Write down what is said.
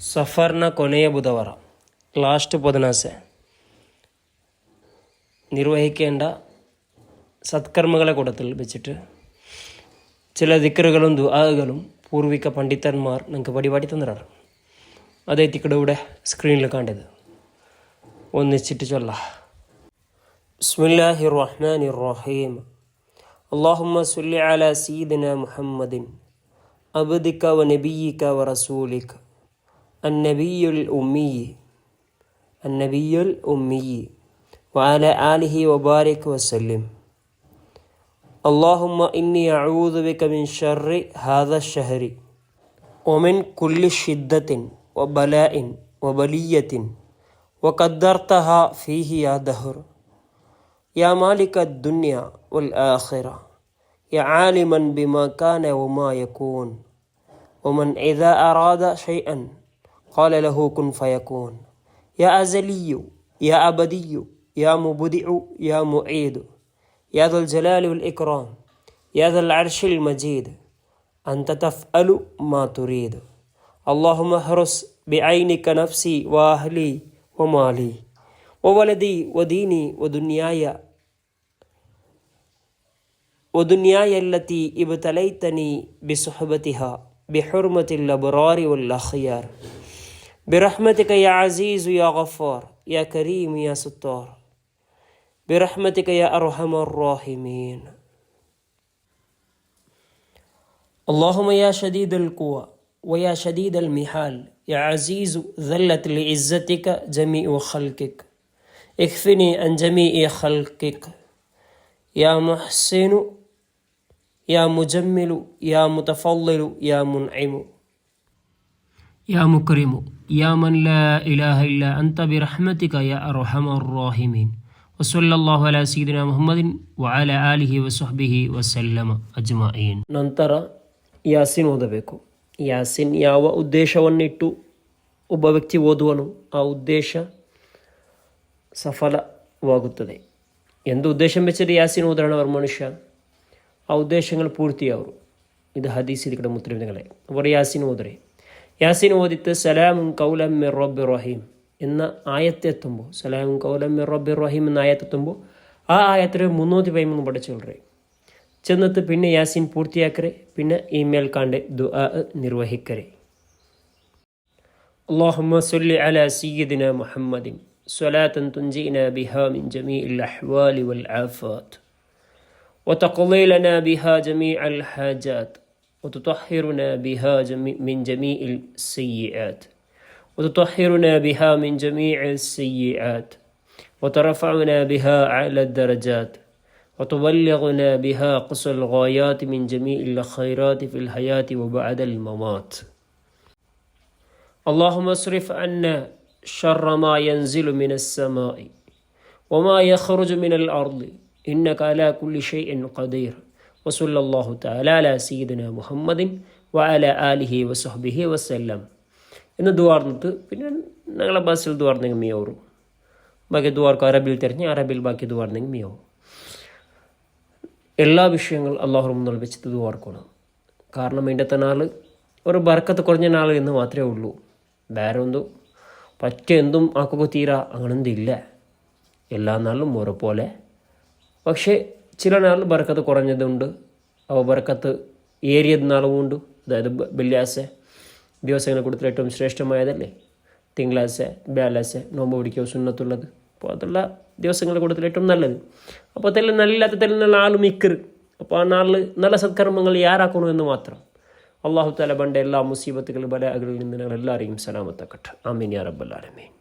ಸಫರ್ನ ಕೊನೆಯ ಬುಧವಾರ ಲಾಸ್ಟ್ ಬುಧನಾಸೆ നിർവഹിക്കേണ്ട സത്കർമ്മങ്ങളെ കൂട്ടത്തിൽ വെച്ചിട്ട് ചില ദിക്റുകളും ദുആകളും പൂർവിക പണ്ഡിതന്മാർ നിങ്ങൾക്ക് പരിപാടി തന്നിടാറ്. അതേ തിക്കടെ സ്ക്രീനിൽ കണ്ടത് ഒന്നിച്ചിട്ട് ചൊല്ലാം. ബിസ്മില്ലാഹിർ റഹ്മാനിർ റഹീം. അല്ലാഹുമ്മ സ്വല്ലി അലാ സയ്യിദിനാ മുഹമ്മദിൻ അബ്ദിക വ നബിയിക വ റസൂലിക അന്നബിയുൽ ഉമ്മി وعلى آله وبارك وسلم. اللهم إني أعوذ بك من شر هذا الشهر ومن كل شدة وبلاء وبلية وقدرتها فيه يا دهر يا مالك الدنيا والآخرة يا عالما بما كان وما يكون ومن إذا أراد شيئا قال له كن فيكون يا أزلي يا أبدي يا مبدع يا معيد يا ذا الجلال والإكرام يا ذا العرش المجيد أنت تفعل ما تريد. اللهم احرس بعينك نفسي وأهلي ومالي وولدي وديني ودنياي التي ابتليتني بصحبتها بحرمة الأبرار والأخيار برحمتك يا عزيز يا غفار يا كريم يا ستار برحمتك يا أرحم الراحمين. اللهم يا شديد القوى ويا شديد المحال يا عزيز ذلت لعزتك جميع خلقك اكفني عن جميع خلقك يا محسن يا مجمل يا متفضل يا منعم يا مكرم يا من لا إله إلا أنت برحمتك يا أرحم الراحمين. وصلى الله على سيدنا محمد وعلى آله وصحبه وسلم أجمعين. ನಂತರ ಯಾಸೀನ್ ಓದಬೇಕು. ಯಾಸೀನ್ ಯಾವ ಉದ್ದೇಶವನ್ನಿಟ್ಟು ಒಬ್ಬ ವ್ಯಕ್ತಿ ಓದುವನು ಆ ಉದ್ದೇಶ സഫലമാകുತ್ತದೆ. എന്ത് ഉദ്ദേശം വെച്ചിട്ട് യാസീൻ ഓതണം അവർ മനുഷ്യ ആ ഉദ്ദേശങ്ങൾ പൂർത്തിയാവും. ഇത് ഹദീസ് ഇരിക്കട്ടെ മുത്തലിമികളെ അവർ യാസീൻ ഓതരെ. യാസീൻ ഓദിത്ത് സലാമുൻ കൗലം മിർ റബ്ബിർ റഹീം എന്ന ആയത്തെത്തുമ്പോൾ സലാമുൻ കൗലം മിർ റബ്ബിർ റഹീം എന്ന ആയത്തെത്തുമ്പോൾ ആ ആയത്തിൽ 313 പഠിച്ചോളേ ചെന്നിട്ട് പിന്നെ യാസീൻ പൂർത്തിയാക്കരെ. പിന്നെ ഇമെയിൽ കാണ്ട് ദുആ നിർവഹിക്കരെ. അല്ലാഹുമ്മ സ്വല്ലി അലാ സയ്യിദിനാ മുഹമ്മദിൻ സ്വലാത്തൻ തുൻജിനാ ബിഹാ മിൻ ജമീഇൽ അഹ്വാലി വൽ ആഫാത്ത് വതഖ്ളി ലനാ ബിഹാ ജമീഅൽ ഹാജാത്ത് وتطهرنا بها من جميع السيئات وتطهرنا بها من جميع السيئات وترفعنا بها أعلى الدرجات وتبلغنا بها قصى الغايات من جميع الخيرات في الحياة وبعد الممات. اللهم اصرف عنا شر ما ينزل من السماء وما يخرج من الأرض إنك على كل شيء قدير. وصلى الله تعالى على سيدنا محمد وعلى آله وصحبه وسلم. ഇന്ന് ദുആർന്നിട്ട് പിന്നെ ഞങ്ങളെ ബസ്സിൽ ദുആർന്നെങ്കിൽ മിയാവും. ബാക്കി ദുആർക്ക് അറബിയിൽ തിരഞ്ഞ് അറബിയിൽ ബാക്കി ദുആർന്നെങ്കിൽ മിയാവും. എല്ലാ വിഷയങ്ങൾ അള്ളാഹു മുന്നിൽ വെച്ചിട്ട് ദുആർക്കണം. കാരണം ഇന്നത്തെ നാൾ ഒരു ബർക്കത്ത് കുറഞ്ഞ നാൾ എന്ന് മാത്രമേ ഉള്ളൂ. വേറെ ഒന്നും എന്തും ആക്കുക തീരാ അങ്ങനെന്തില്ല. എല്ലാ നാളിലും ഓരോ പോലെ. പക്ഷേ ചില നാളിൽ ബർക്കത്ത് കുറഞ്ഞതുണ്ട്, അവ ബർക്കത്ത് ഏറിയത് നാളുമുണ്ട്. അതായത് വെള്ളിയാഴ്ച ദിവസങ്ങളെ കൊടുത്തിട്ട് ഏറ്റവും ശ്രേഷ്ഠമായതല്ലേ തിങ്കളാഴ്ച വ്യാഴാഴ്ച നോമ്പ് പിടിക്കുക സുന്നത്തുള്ളത്. അപ്പോൾ അതുള്ള ദിവസങ്ങളെ കൊടുത്തിട്ട് ഏറ്റവും നല്ലത്. അപ്പോൾ തെല്ല നല്ലാത്ത തെല്ല നാൾ മിക്കർ. അപ്പോൾ ആ നാളിൽ നല്ല സത്കർമ്മങ്ങൾ യാറാക്കണമെന്ന് മാത്രം. അള്ളാഹു തആല ബണ്ട എല്ലാ മുസീബത്തുകൾ ബലാകളിൽ നിന്ന് ഞങ്ങൾ എല്ലാവരെയും സലാമത്താക്കട്ടെ. ആമീൻ യാ റബ്ബൽ ആലമീൻ.